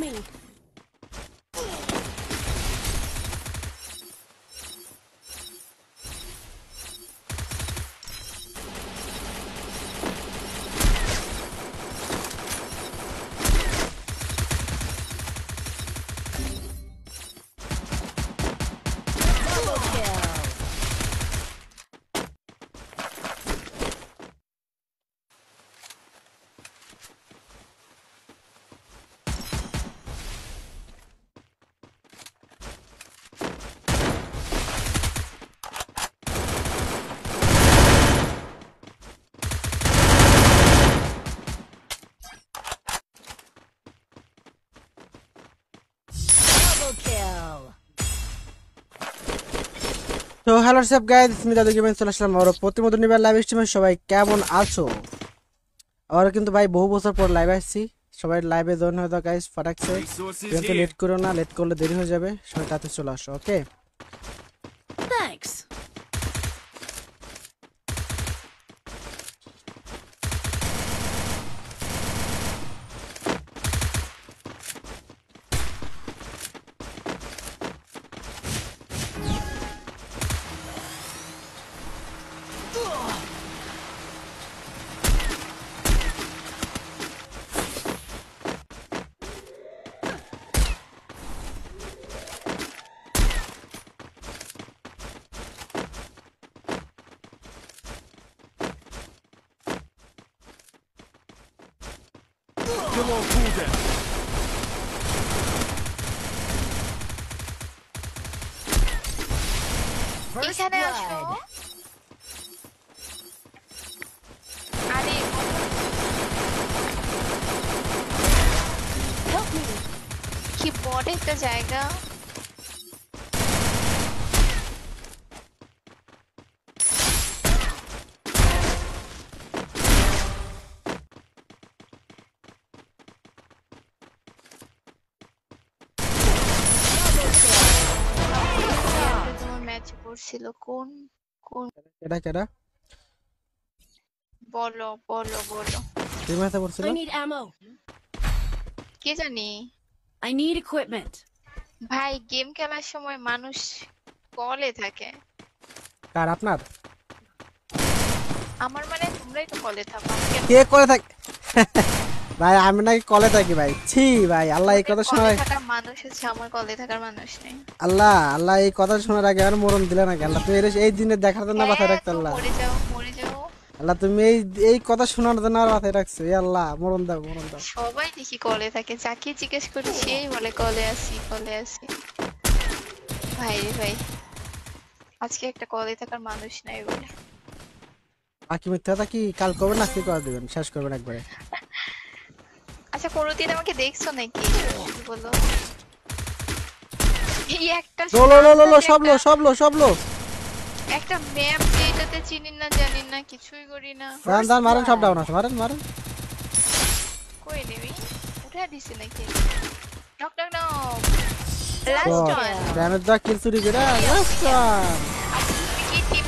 me. তো hello সব guys আমি দাদু গেমিং চলে আসলাম আর প্রতিমত নিবার লাইভ স্ট্রিমে সবাই কেমন আছো আর কিন্তু ভাই বহু বছর পর লাইভ আসছি সবাই লাইভে জয়েন হয়ে দাও গাইস ফাটাকছে কিন্তু লেট করো না লেট করলে দেরি হয়ে যাবে সবাই তাতে চলে আসো ওকে Thanks. এখানে আসো আরে Help me. কি বড় একটা জায়গা তোমার ম্যাচ পড়ছিল কোন কোন এটা কেডা বলো বলো বলো কি ম্যাচে পড়ছিল I need ammo. কে জানি I need equipment. ভাই গেম খেলার সময় মানুষ কলে থাকে কার আপনার আমার মানে তোমরাই তো কলে থাকো আমাকে কে করে থাকে ভাই আমি নাকি কলে থাকি ভাই ছি ভাই আল্লাহ এই কথা শোনার কলে থাকার মানুষ হচ্ছে আমার কলে থাকার মানুষ নেই আল্লাহ আল্লাহ এই কথা শোনার আগে আর মরণ দিলে না আল্লাহ তুমি এই দিনে দেখার জন্য মাথায় রাখতে তো আল্লাহ মরে যাও আল্লাহ তুমি এই কথা শোনার জন্য আর মাথায় রাখছো এই আল্লাহ মরণ দাও সবাই দেখি কলে থাকে যাকে জিজ্ঞেস করি সেই বলে কলে আসি ভাই রে ভাই আজকে একটা কলে থাকার মানুষ নাই বলে বাকি মিথ্যাটা কি কাল করবেন না আজকে করে দেবেন শেষ করবেন একবারে আচ্ছা কোনোদিন আমাকে দেখছো নাকি শুধু বলো এই একটা লো সব লো একটা ম্যাপ যেটাতে চিনি না জানি না কিছুই করি না দান মারেন সব ডাউন আছে মারেন কই নিবি উঠা দিছে নাকি নক লাস্ট ওয়ান ড্যামেজ দা কিল চুরি করে লাস্ট ওয়ান কি টিম